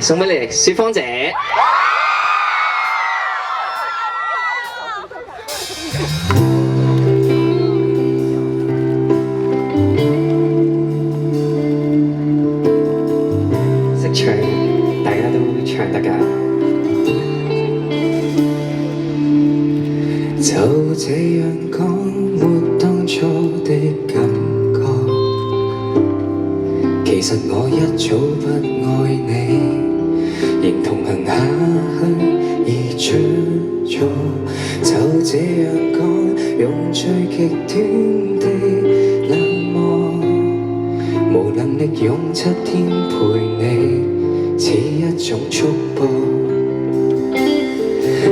送俾你雪芳姐。識唱，大家都唱得㗎。就這樣講，沒當初的感覺。其實我一早不愛你，仍同行下去而出錯。就這樣講，用最極端的冷漠，無能力用7天陪你，似一種束縛。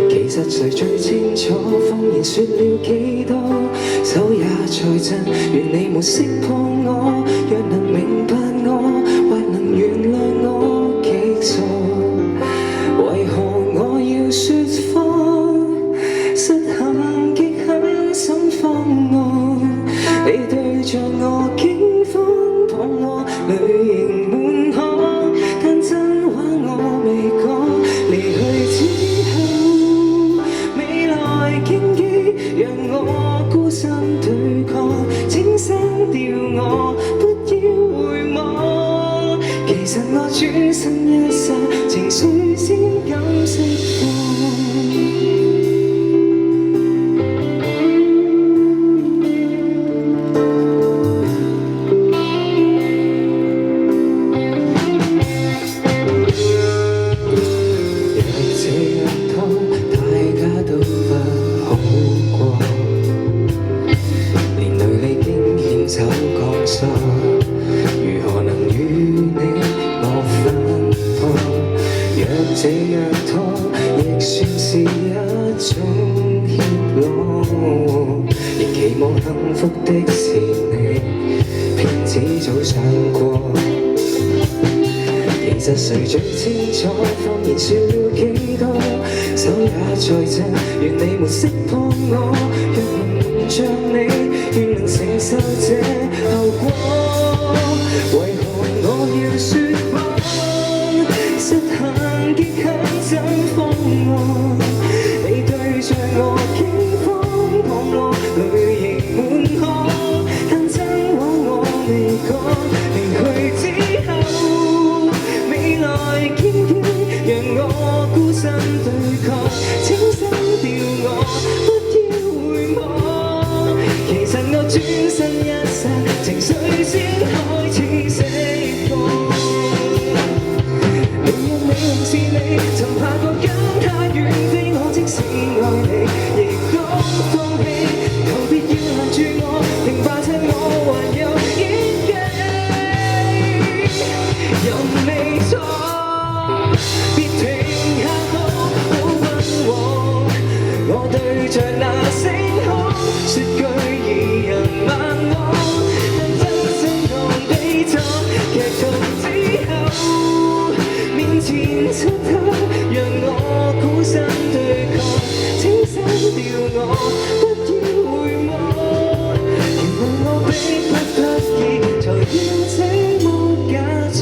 其實誰最清楚，謊言說了幾多，手也在震。願你沒識破我，若能明白我，或能原諒我極傻。為何我要說謊？失衡極狠心慌我，你對着我驚慌彷徨，淚盈滿腔，但真話我未講。離去之後，未來荊棘讓我孤身對抗，請刪掉我，不要回望。其實我轉身一剎，情緒先敢釋放。如何能與你我分開？若這樣拖，亦算是一種怯懦。仍期望幸福的是你，騙子早想過。其實誰最清楚，謊言說了幾多，手也在震。願你沒識破我，若能像你，願能承受這後果。為何我要說謊？失衡極狠怎放我？你對着我驚慌彷徨，淚盈滿腔，但真話我未講。離去之後，未來荊棘讓我孤身對抗，請刪掉我，不要回望。其實我轉身一剎，情緒先開始釋放。明日你仍是你，曾怕過跟他遠飛，我即使愛你，亦都放棄。求別要攔住我，停吧，趁我還有演技。任你錯，別停下好溫和。我對着那星空說句二人萬我，但真心當比作劇痛之後，面前漆黑讓我孤身對抗，請刪掉我，不要回望。原來我迫不得已才要這麼假裝。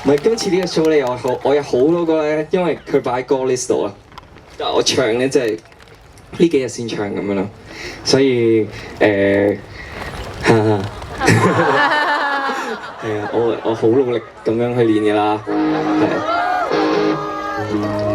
唔係今次呢個 show 咧，我有好多個咧，因為佢擺喺歌 list 度啊，但係我唱咧即係呢幾日先唱咁樣咯，所以係啊，我好努力咁樣去練嘅啦，係。